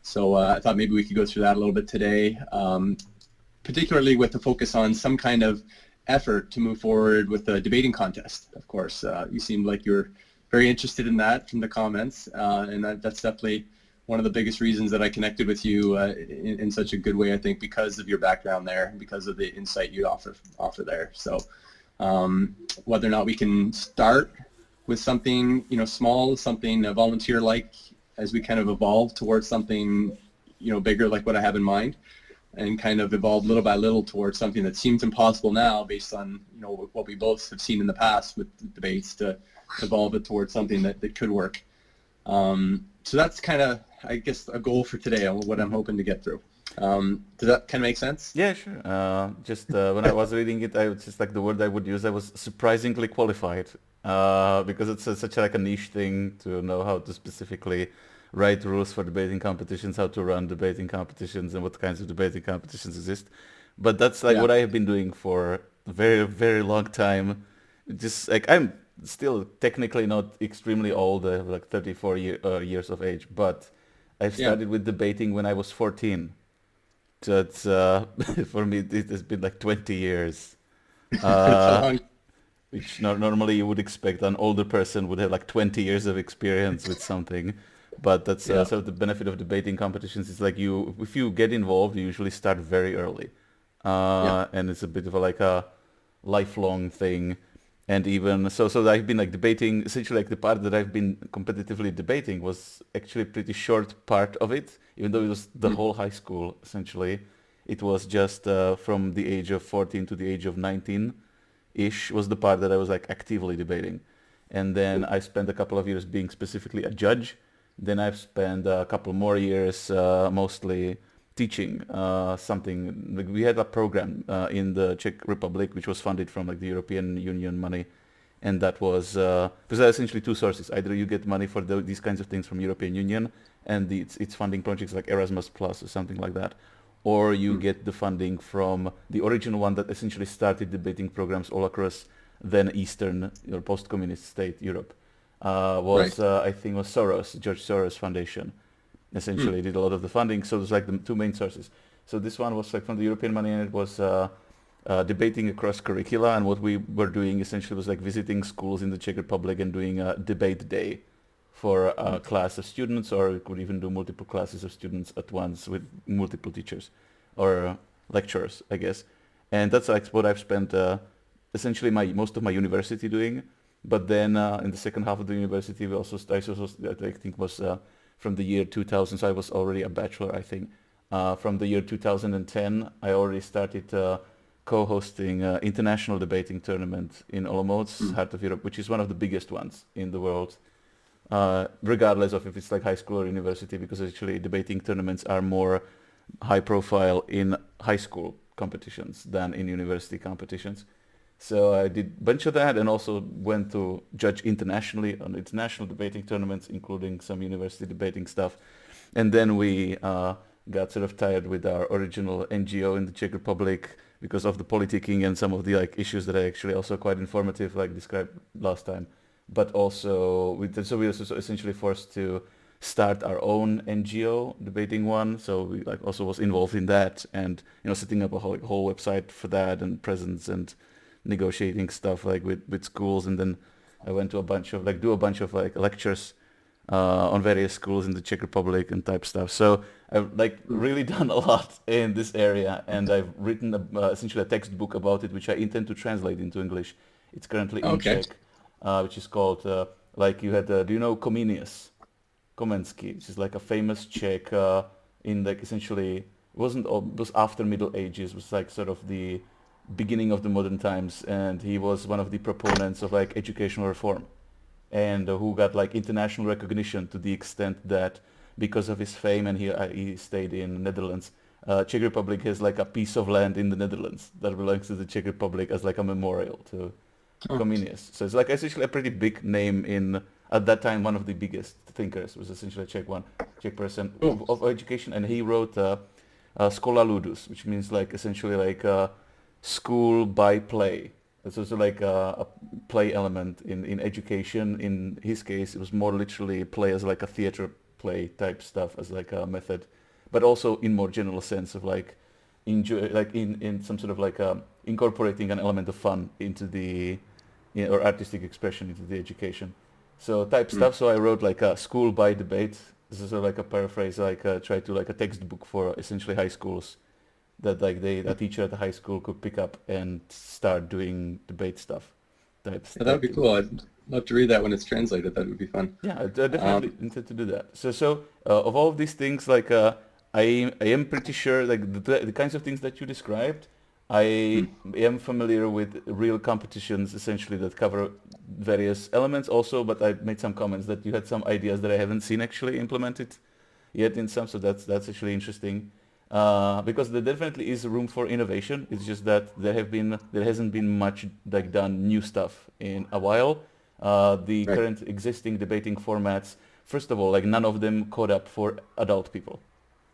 So I thought maybe we could go through that a little bit today, particularly with the focus on some kind of effort to move forward with the debating contest. Of course, you seemed like you're very interested in that from the comments, and that's definitely one of the biggest reasons that I connected with you in such a good way, I think, because of your background there, because of the insight you offer there. So whether or not we can start with something, small, something volunteer-like, as we kind of evolve towards something, bigger like what I have in mind, and kind of evolve little by little towards something that seems impossible now based on, what we both have seen in the past with the debates, to evolve it towards something that could work. So that's kind of, I guess, a goal for today on what I'm hoping to get through. Does that kind of make sense? Yeah, sure. Just when I was reading it, I was just like the word I would use. I was surprisingly qualified because it's such like a niche thing to know how to specifically write rules for debating competitions, how to run debating competitions, and what kinds of debating competitions exist. But that's like Yeah. what I have been doing for a very, very long time. Just like I'm still technically not extremely old, I have like 34 years of age, but I Yeah. started with debating when I was 14. That's for me. It has been like 20 years, It's a uh, long. which normally you would expect an older person would have like 20 years of experience with something. But that's Yeah. sort of the benefit of debating competitions. Is like if you get involved, you usually start very early, Yeah. and it's a bit of like a lifelong thing. And even so I've been like debating. Essentially, like the part that I've been competitively debating was actually a pretty short part of it, even though it was the Mm. whole high school. Essentially, it was just from the age of 14 to the age of 19-ish was the part that I was like actively debating. And then I spent a couple of years being specifically a judge. Then I've spent a couple more years mostly teaching something. Like we had a program in the Czech Republic which was funded from like the European Union money, and that was because there are essentially two sources. Either you get money for these kinds of things from European Union, and it's funding projects like Erasmus Plus or something like that, or you Mm. get the funding from the original one that essentially started debating programs all across then Eastern or post-communist state Europe. Right. Was I think was George Soros Foundation. Mm. Essentially, did a lot of the funding. So there's like the two main sources. So this one was like from the European money, and it was debating across curricula. And what we were doing essentially was like visiting schools in the Czech Republic and doing a debate day for a Mm. class of students, or we could even do multiple classes of students at once with multiple teachers or lecturers, I guess. And that's like what I've spent essentially my most of my university doing. But then in the second half of the university, I think was from the year 2000. So I was already a bachelor, I think. From the year 2010, I already started co-hosting international debating tournament in Olomouc, Mm. heart of Europe, which is one of the biggest ones in the world, regardless of if it's like high school or university, because actually debating tournaments are more high profile in high school competitions than in university competitions. So I did a bunch of that and also went to judge internationally on international debating tournaments, including some university debating stuff. And then we got sort of tired with our original NGO in the Czech Republic because of the politicking and some of the like issues that are actually also quite informative, like described last time. But also, so we were essentially forced to start our own NGO debating one. So we like also was involved in that, and setting up a whole website for that and presence and negotiating stuff like with schools. And then I went to do a bunch of like lectures on various schools in the Czech Republic and type stuff. So I've like Mm. really done a lot in this area, and I've written essentially a textbook about it, which I intend to translate into English. It's currently in Okay. Czech, which is called like you had. Do you know Comenius? Komensky, which is like a famous Czech in like essentially it was after Middle Ages, was like sort of the beginning of the modern times, and he was one of the proponents of like educational reform, and who got like international recognition to the extent that because of his fame, and he stayed in Netherlands. Czech Republic has like a piece of land in the Netherlands that belongs to the Czech Republic as like a memorial to Oh. Comenius. So it's like essentially a pretty big name in at that time one of the biggest thinkers was essentially a Czech person Cool. of education, and he wrote Schola Ludus, which means like essentially like school by play. It's also like a play element in education. In his case, it was more literally play as like a theater play type stuff as like a method, but also in more general sense of like enjoy like in some sort of like incorporating an element of fun into the or artistic expression into the education. So type Mm. stuff. So I wrote like a school by debate. This is sort of like a paraphrase, like try to like a textbook for essentially high schools that like a teacher at the high school could pick up and start doing debate stuff. Yeah, that would Type be thing. cool. I'd love to read that when it's translated. That would be fun. Yeah, I definitely Um, intend to do that. So of all of these things, like I am pretty sure like the kinds of things that you described, I mm. am familiar with real competitions essentially that cover various elements also, but I made some comments that you had some ideas that I haven't seen actually implemented yet in some, so that's actually interesting. Because there definitely is room for innovation. It's just that there hasn't been much like done new stuff in a while. The Right. current existing debating formats, first of all, like none of them code up for adult people.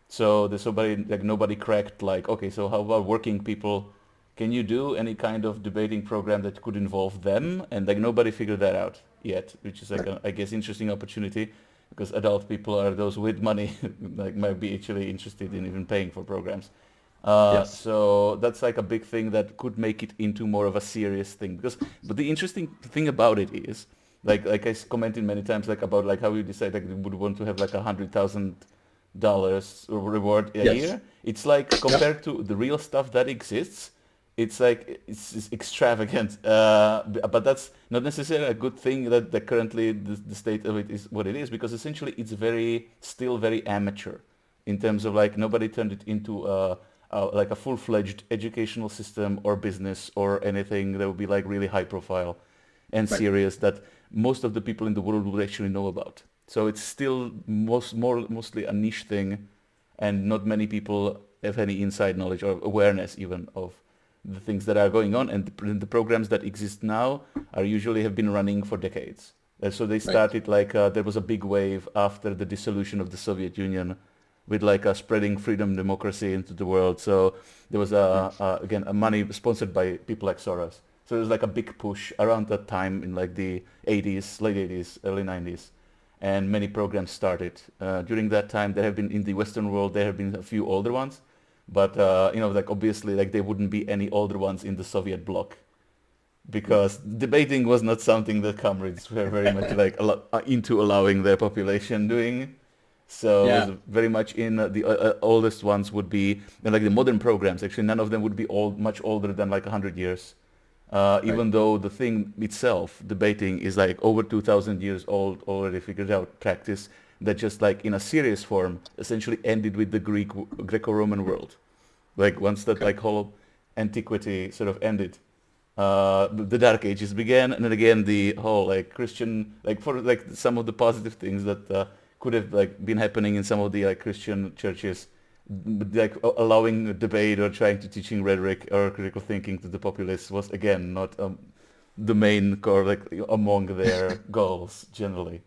So there's nobody cracked like, okay, so how about working people? Can you do any kind of debating program that could involve them? And like nobody figured that out yet, which is like Right. a, I guess, interesting opportunity because adult people are those with money like might be actually interested in even paying for programs. Yes. So that's like a big thing that could make it into more of a serious thing. But the interesting thing about it is, like I commented many times, like about like how you decide like you would want to have like $100,000 reward a Yes. year. It's like Yep. compared to the real stuff that exists, it's like it's extravagant. But that's not necessarily a good thing that currently the state of it is what it is because essentially it's still very amateur in terms of like nobody turned it into like a full-fledged educational system or business or anything that would be like really high profile and Right. serious that most of the people in the world would actually know about. So it's still mostly a niche thing, and not many people have any inside knowledge or awareness even of the things that are going on. And the programs that exist now are usually have been running for decades. So they Right. started like there was a big wave after the dissolution of the Soviet Union with like spreading freedom democracy into the world. So there was Mm. again a money sponsored by people like Soros. So there was like a big push around that time in like the 80s, late 80s, early 90s, and many programs started. During that time, there have been in the Western world there have been a few older ones, but like obviously like there wouldn't be any older ones in the Soviet bloc Mm. because debating was not something that comrades were very much like into allowing their population doing. So it Yeah. was very much in the oldest ones would be like the modern programs. Actually, none of them would be much older than like 100 years. Right. Even though the thing itself, debating, is like over 2,000 years old, already figured out practice that just like in a serious form essentially ended with the Greco-Roman world. Like once that Okay. like whole antiquity sort of ended, the Dark Ages began, and then again the whole like Christian, like for like some of the positive things that could have like been happening in some of the like Christian churches, like allowing debate or trying to teaching rhetoric or critical thinking to the populace was again not the main core like among their goals generally.